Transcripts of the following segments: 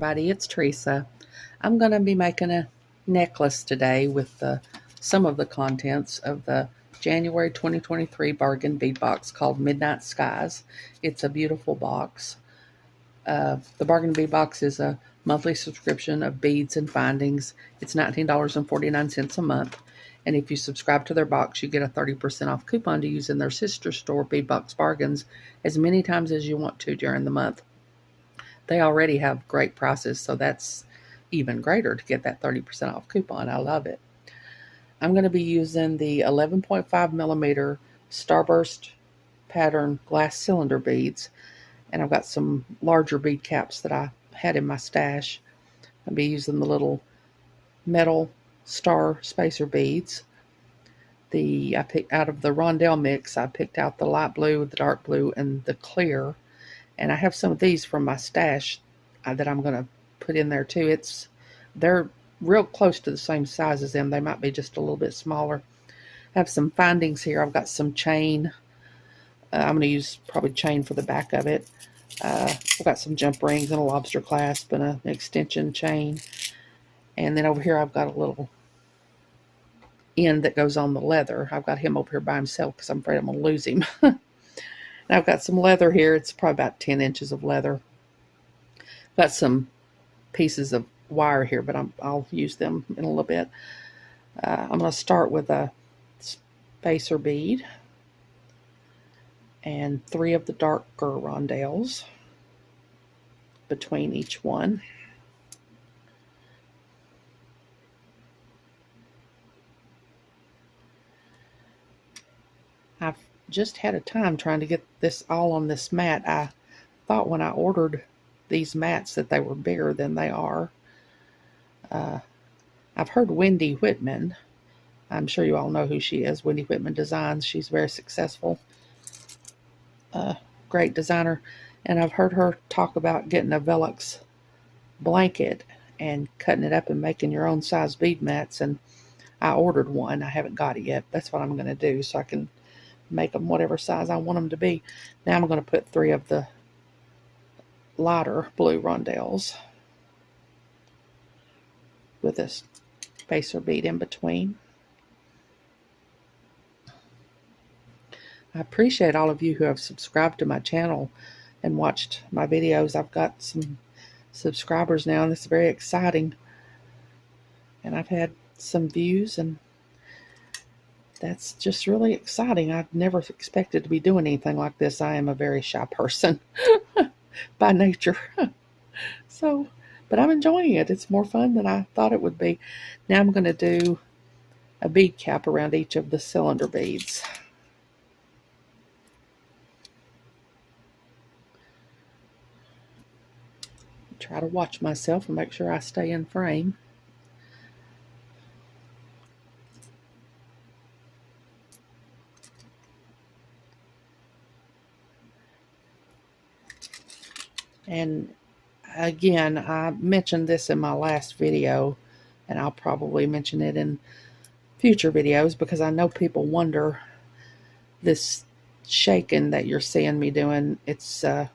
everybody, it's Teresa. I'm going to be making a necklace today with some of the contents of the January 2023 bargain bead box called Midnight Skies. It's a beautiful box. The bargain bead box is a monthly subscription of beads and findings. It's $19.49 a month. And if you subscribe to their box, you get a 30% off coupon to use in their sister store, Bead Box Bargains, as many times as you want to during the month. They already have great prices, so that's even greater to get that 30% off coupon. I love it. I'm going to be using the 11.5 millimeter Starburst pattern glass cylinder beads, and I've got some larger bead caps that I had in my stash. I'll be using the little metal star spacer beads. I picked out of the rondelle mix, I picked out the light blue, the dark blue, and the clear. And I have some of these from my stash that I'm going to put in there too. They're real close to the same size as them. They might be just a little bit smaller. I have some findings here. I've got some chain. I'm going to use probably chain for the back of it. I've got some jump rings and a lobster clasp and an extension chain. And then over here I've got a little end that goes on the leather. I've got him over here by himself because I'm afraid I'm going to lose him. And I've got some leather here. It's probably about 10 inches of leather. Got some pieces of wire here, but I'll use them in a little bit. I'm going to start with a spacer bead and 3 of the darker rondelles between each one. I've just had a time trying to get this all on this mat. I thought when I ordered these mats that they were bigger than they are. I've heard Wendy Whitman. I'm sure you all know who she is. Wendy Whitman Designs. She's very successful. Great designer. And I've heard her talk about getting a Velux blanket and cutting it up and making your own size bead mats. And I ordered one. I haven't got it yet. That's what I'm going to do so I can make them whatever size I want them to be. Now I'm going to put 3 of the lighter blue rondelles with a spacer bead in between. I appreciate all of you who have subscribed to my channel and watched my videos. I've got some subscribers now, and it's very exciting. And I've had some views, and that's just really exciting. I've never expected to be doing anything like this. I am a very shy person by nature. But I'm enjoying it. It's more fun than I thought it would be. Now I'm going to do a bead cap around each of the cylinder beads. Try to watch myself and make sure I stay in frame. And again, I mentioned this in my last video, and I'll probably mention it in future videos because I know people wonder this shaking that you're seeing me doing. It's a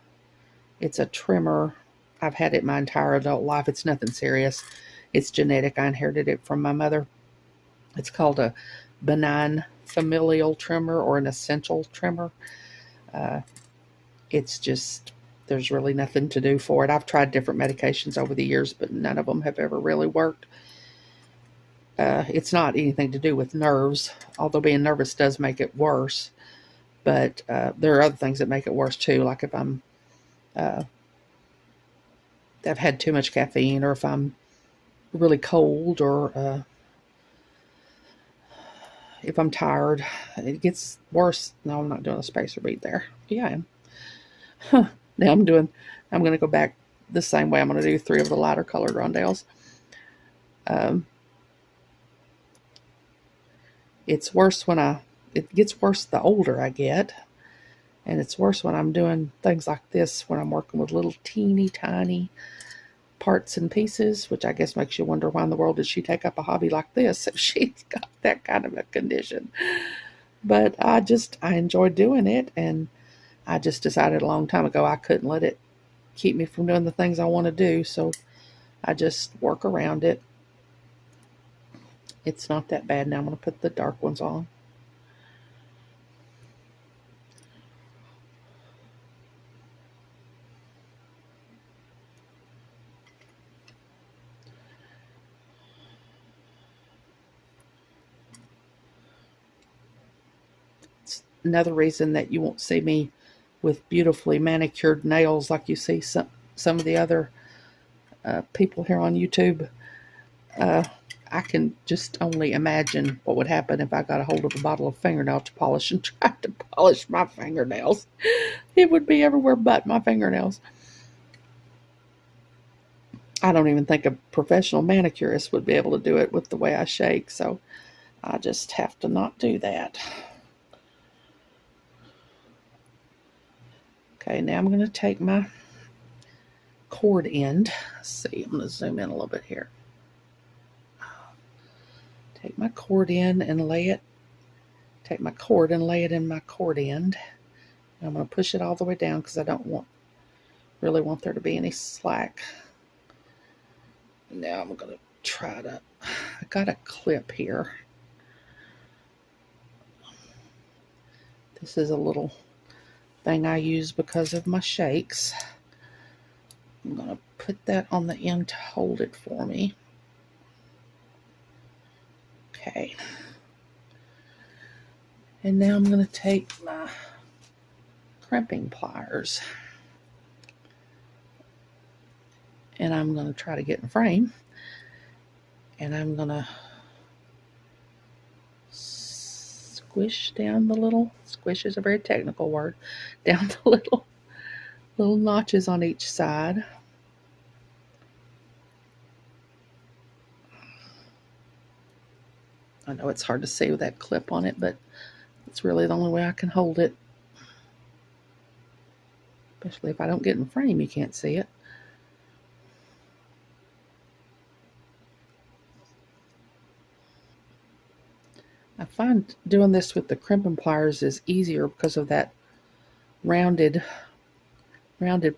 trimmer. I've had it my entire adult life. It's nothing serious. It's genetic. I inherited it from my mother. It's called a benign familial trimmer or an essential trimmer. It's just, there's really nothing to do for it. I've tried different medications over the years, but none of them have ever really worked. It's not anything to do with nerves, although being nervous does make it worse. But there are other things that make it worse too, like if I've had too much caffeine, or if I'm really cold, or if I'm tired. It gets worse. No, I'm not doing a spacer bead there. Yeah, I am. Now I'm going to go back the same way. I'm going to do 3 of the lighter colored rondelles. It gets worse the older I get. And it's worse when I'm doing things like this, when I'm working with little teeny tiny parts and pieces, which I guess makes you wonder why in the world did she take up a hobby like this if she's got that kind of a condition. But I enjoy doing it, and I just decided a long time ago I couldn't let it keep me from doing the things I want to do. So I just work around it. It's not that bad. Now I'm going to put the dark ones on. It's another reason that you won't see me with beautifully manicured nails like you see some of the other people here on YouTube. I can just only imagine what would happen if I got a hold of a bottle of fingernail polish and tried to polish my fingernails. It would be everywhere but my fingernails. I don't even think a professional manicurist would be able to do it with the way I shake, so I just have to not do that. Okay, now I'm going to take my cord end. Let's see, I'm going to zoom in a little bit here. Take my cord in and lay it. Take my cord and lay it in my cord end. I'm going to push it all the way down because I don't really want there to be any slack. Now I'm going to try to, I got a clip here. This is a little thing I use because of my shakes. I'm going to put that on the end to hold it for me. Okay. And now I'm going to take my crimping pliers. And I'm going to try to get in frame. And I'm going to squish down the little, squish is a very technical word, down the little notches on each side. I know it's hard to see with that clip on it, but it's really the only way I can hold it. Especially if I don't get in frame, you can't see it. I find doing this with the crimping pliers is easier because of that rounded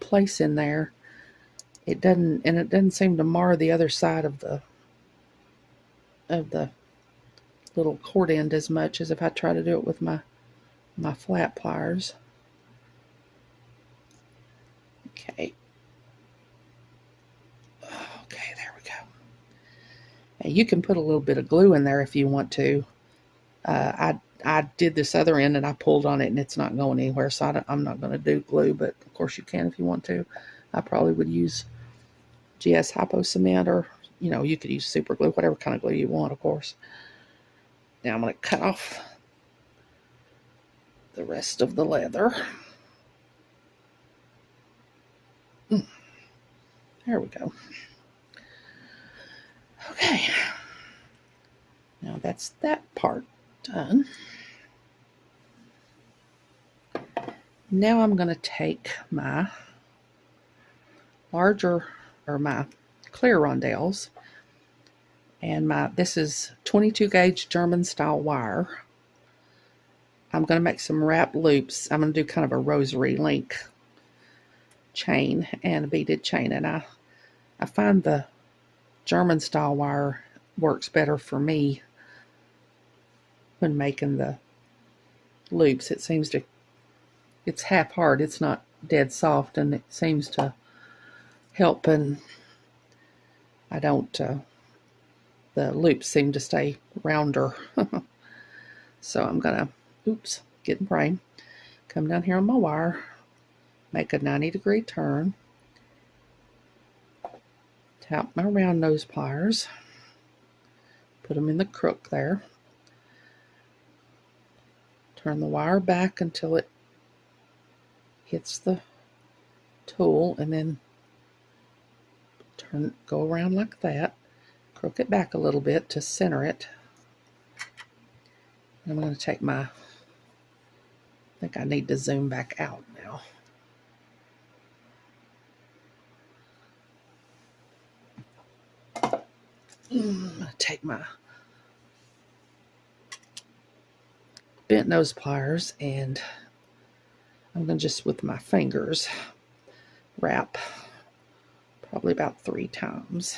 place in there. It doesn't seem to mar the other side of the little cord end as much as if I try to do it with my flat pliers. Okay. Okay, there we go. Now you can put a little bit of glue in there if you want to. I did this other end and I pulled on it and it's not going anywhere, so I'm not going to do glue, but of course you can if you want to. I probably would use GS Hypo Cement, or you could use super glue, whatever kind of glue you want, of course. Now I'm going to cut off the rest of the leather. There we go. Okay. Now that's that part done. Now I'm going to take my larger, or my clear rondelles, and this is 22 gauge German style wire. I'm going to make some wrap loops. I'm going to do kind of a rosary link chain and a beaded chain, and I find the German style wire works better for me when making the loops. It seems to, it's half hard, it's not dead soft, and it seems to help, and I don't, the loops seem to stay rounder. So I'm gonna, get in frame, come down here on my wire, make a 90-degree turn, tap my round nose pliers, put them in the crook there, turn the wire back until it hits the tool, and then go around like that, crook it back a little bit to center it. And I'm going to take I think I need to zoom back out now. I'm going to take my bent nose pliers, and I'm going to just with my fingers probably about 3 times.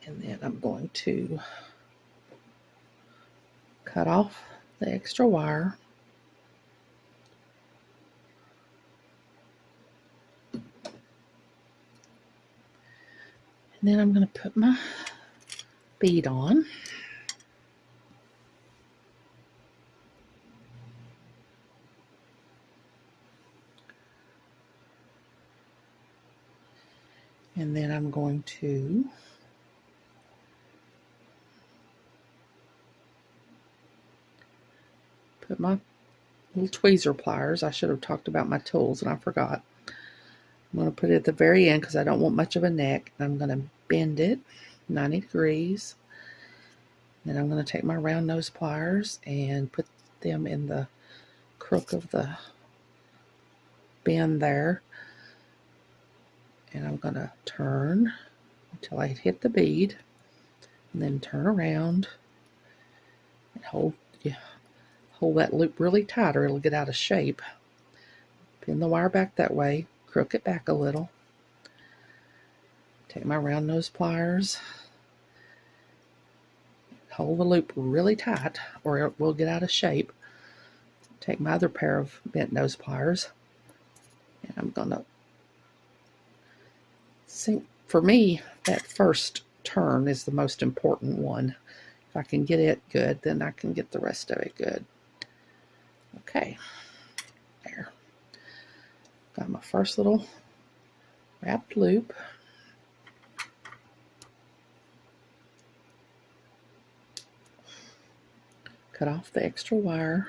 And then I'm going to cut off the extra wire. And then I'm going to put my bead on. And then I'm going to put my little tweezer pliers. I should have talked about my tools and I forgot. I'm going to put it at the very end because I don't want much of a neck. I'm going to bend it 90 degrees. Then I'm going to take my round nose pliers and put them in the crook of the bend there. And I'm going to turn until I hit the bead, and then turn around and hold that loop really tight or it'll get out of shape. Pin the wire back that way, crook it back a little. Take my round nose pliers, hold the loop really tight or it will get out of shape. Take my other pair of bent nose pliers, and I'm going to sink. For me, that first turn is the most important one. If I can get it good, then I can get the rest of it good. Okay, there. Got my first little wrapped loop. Cut off the extra wire.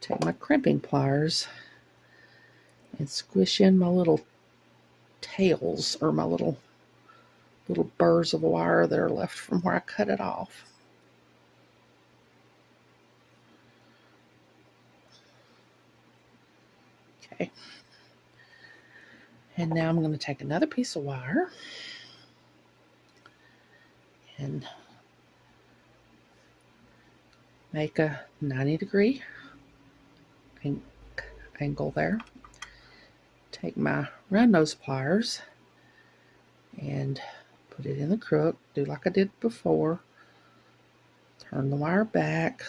Take my crimping pliers and squish in my little tails, or my little burrs of wire that are left from where I cut it off. Okay. And now I'm going to take another piece of wire and make a 90-degree angle there. Take my round nose pliers and put it in the crook. Do like I did before. Turn the wire back.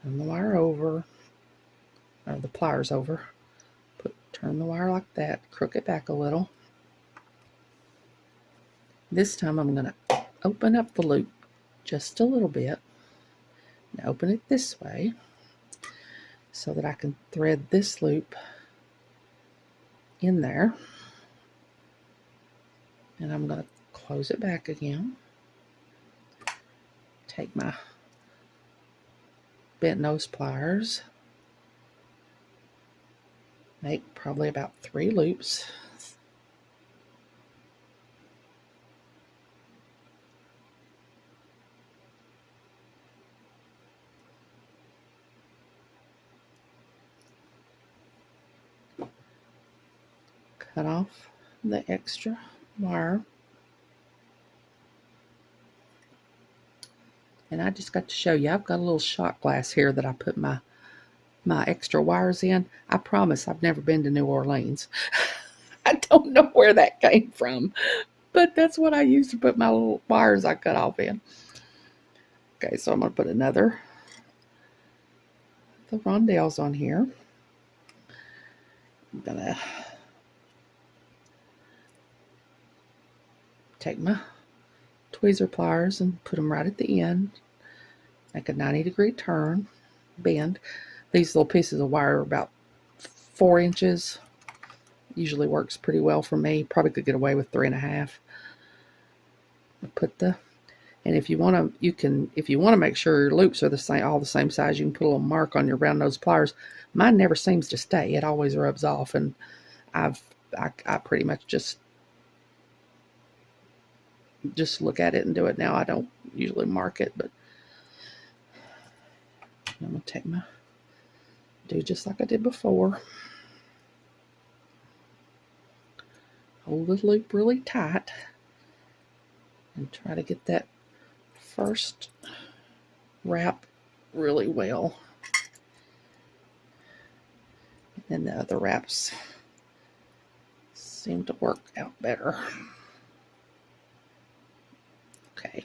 Turn the wire over. Or the pliers over. Turn the wire like that. Crook it back a little. This time I'm going to open up the loop just a little bit. And open it this way so that I can thread this loop in there. And I'm going to close it back again. Take my bent nose pliers. Make probably about 3 loops. Cut off the extra wire. And I just got to show you, I've got a little shot glass here that I put my extra wires in. I promise I've never been to New Orleans. I don't know where that came from, but that's what I used to put my little wires I cut off in. Okay, so I'm going to put the rondelles on here. I'm going to take my tweezer pliers and put them right at the end. Make a 90-degree turn, bend. These little pieces of wire are about 4 inches. Usually works pretty well for me. Probably could get away with 3.5. And if you want to make sure your loops are all the same size, you can put a little mark on your round nose pliers. Mine never seems to stay. It always rubs off, and I pretty much just look at it and do it now. I don't usually mark it, but I'm going to do just like I did before. Hold the loop really tight and try to get that first wrap really well. And the other wraps seem to work out better. Okay.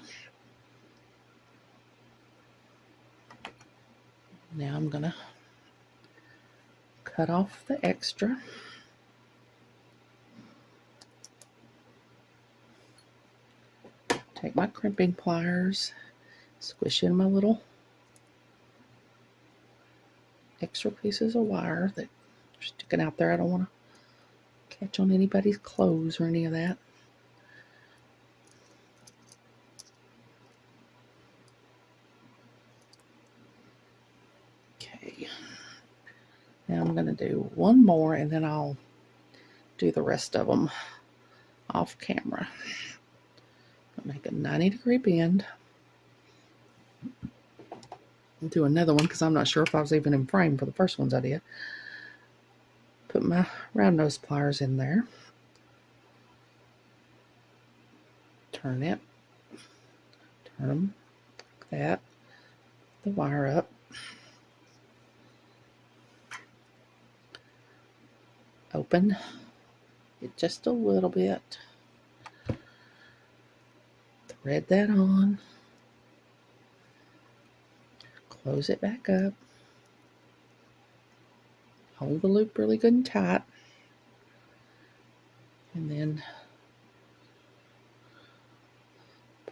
Now I'm gonna cut off the extra. Take my crimping pliers, squish in my little extra pieces of wire that are sticking out there. I don't want to catch on anybody's clothes or any of that. Okay. Now I'm going to do one more and then I'll do the rest of them off camera. I'll make a 90-degree bend. I'll do another one because I'm not sure if I was even in frame for the first ones I did. Put my round nose pliers in there. Turn it. Turn them like that. The wire up. Open it just a little bit. Thread that on. Close it back up. Hold the loop really good and tight. And then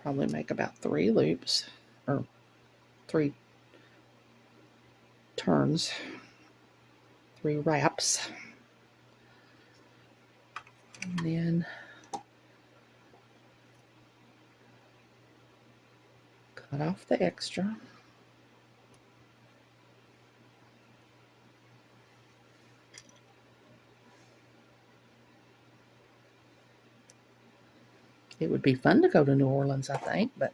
probably make about 3 loops or 3 turns, 3 wraps. And then cut off the extra. It would be fun to go to New Orleans, I think, but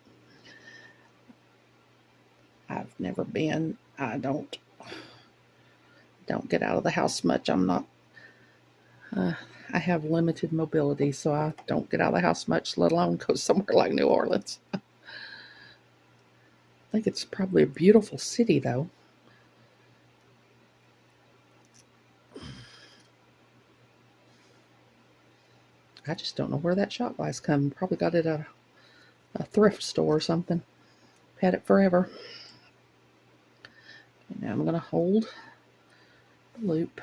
I've never been. I don't get out of the house much. I'm not. I have limited mobility, so I don't get out of the house much, let alone go somewhere like New Orleans. I think it's probably a beautiful city, though. I just don't know where that shot glass come. Probably got it at a thrift store or something. Had it forever. And now I'm going to hold the loop.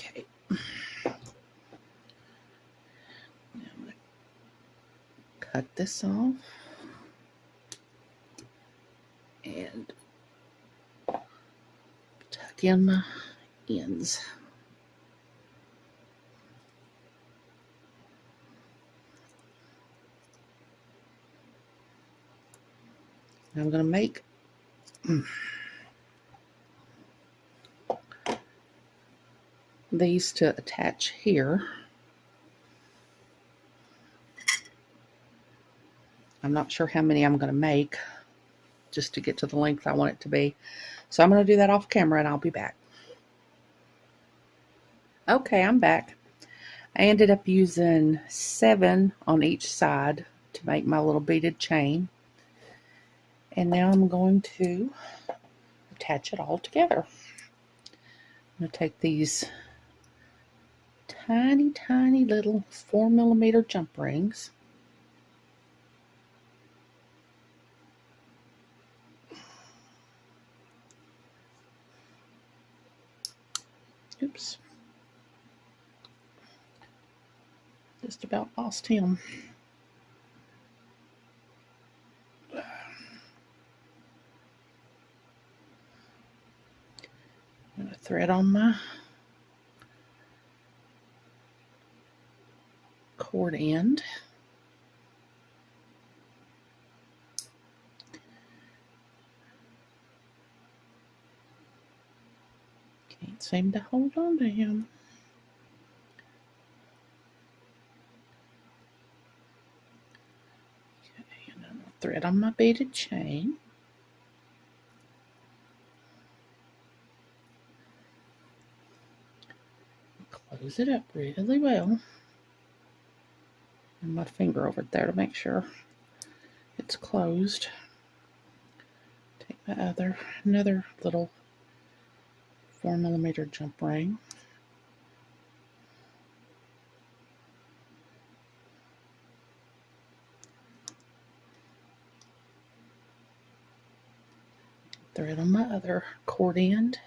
Okay. Now I'm going to cut this off and tuck in my ends. Now I'm going to make these to attach here. I'm not sure how many I'm going to make just to get to the length I want it to be. So I'm going to do that off camera and I'll be back. Okay, I'm back. I ended up using 7 on each side to make my little beaded chain. And now I'm going to attach it all together. I'm going to take these tiny, tiny little 4mm jump rings. Oops. Just about lost him. I'm going to thread on my cord end. Can't seem to hold on to him. Okay, and I'm going to thread on my beaded chain. Close it up really well. And my finger over there to make sure it's closed. Take my another little 4mm jump ring. Thread on my other cord end.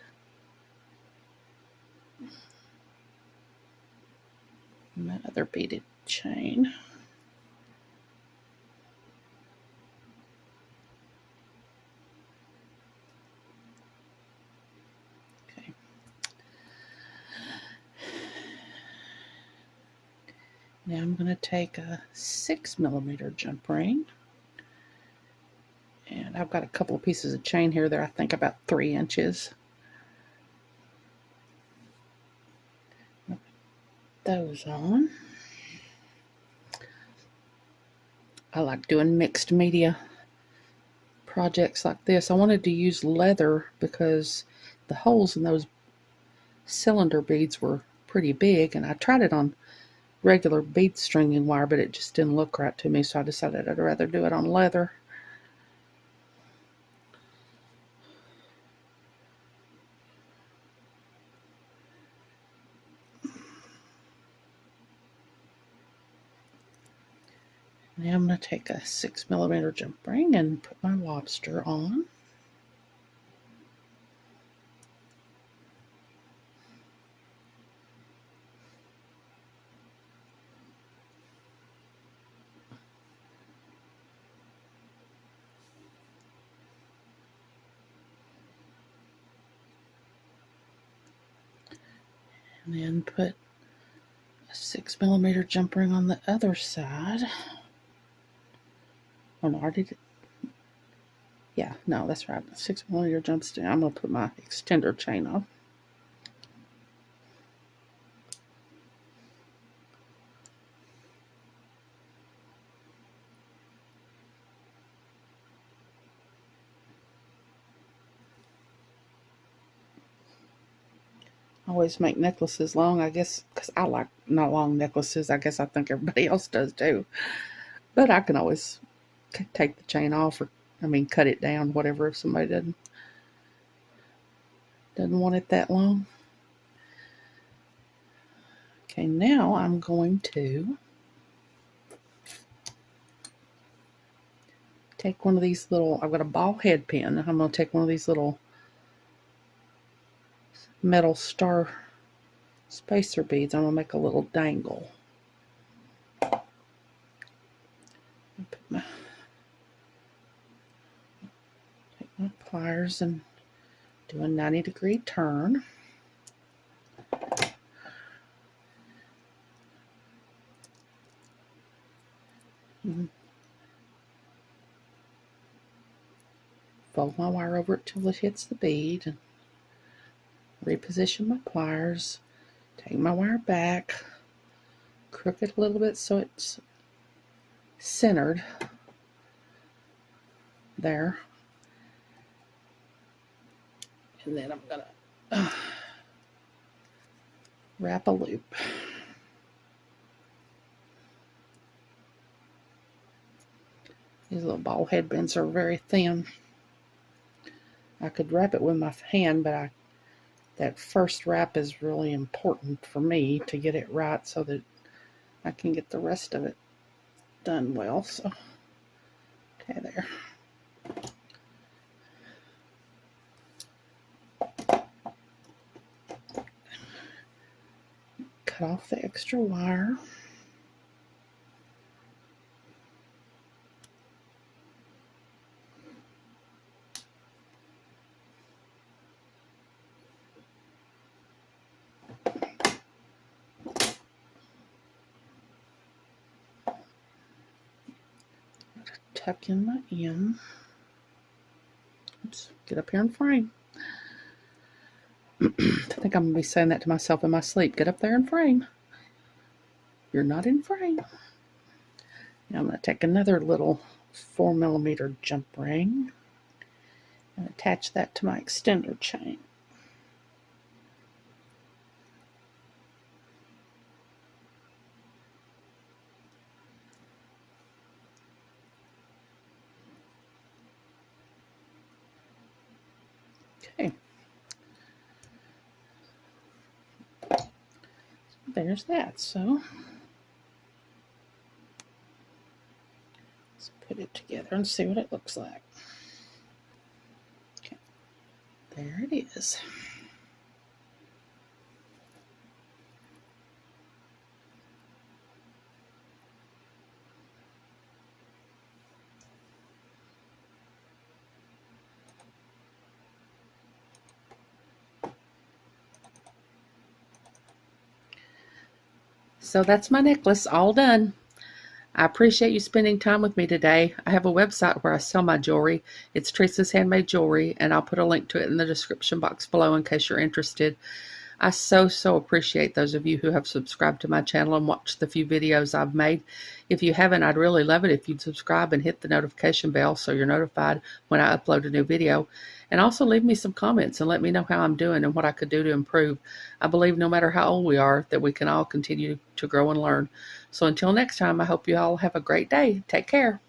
My other beaded chain. Okay. Now I'm going to take a 6mm jump ring. And I've got a couple of pieces of chain here. They're, I think, about 3 inches. Put those on. I like doing mixed media projects like this. I wanted to use leather because the holes in those cylinder beads were pretty big, and I tried it on regular bead stringing wire, but it just didn't look right to me, so I decided I'd rather do it on leather. Now I'm going to take a 6mm jump ring and put my lobster on. And then put a 6mm jump ring on the other side. Oh no, I did it. Yeah, no, that's right. 6mm jump string. I'm going to put my extender chain on. I always make necklaces long, I guess, because I like not long necklaces. I guess I think everybody else does too. But I can always take the chain off, or cut it down, whatever, if somebody doesn't want it that long. Okay, now I'm going to take one of these little, I've got a ball head pin. I'm going to take one of these little metal star spacer beads. I'm going to make a little dangle. Take my pliers and do a 90-degree turn. Fold my wire over it till it hits the bead, and reposition my pliers. Take my wire back, crook it a little bit so it's centered there, and then I'm gonna wrap a loop. These little ball head bends are very thin. I could wrap it with my hand, but that first wrap is really important for me to get it right so that I can get the rest of it done well. So, okay, there. Cut off the extra wire. Tuck in my end. Oops, get up here and frame. I think I'm going to be saying that to myself in my sleep. Get up there and frame. You're not in frame. Now I'm going to take another little 4mm jump ring and attach that to my extender chain. Okay. There's that. So let's put it together and see what it looks like. Okay. There it is. So that's my necklace all done. I appreciate you spending time with me today. I have a website where I sell my jewelry. It's Teresa's Handmade Jewelry, and I'll put a link to it in the description box below in case you're interested. I so appreciate those of you who have subscribed to my channel and watched the few videos I've made. If you haven't, I'd really love it if you'd subscribe and hit the notification bell so you're notified when I upload a new video. And also leave me some comments and let me know how I'm doing and what I could do to improve. I believe no matter how old we are, that we can all continue to grow and learn. So until next time, I hope you all have a great day. Take care.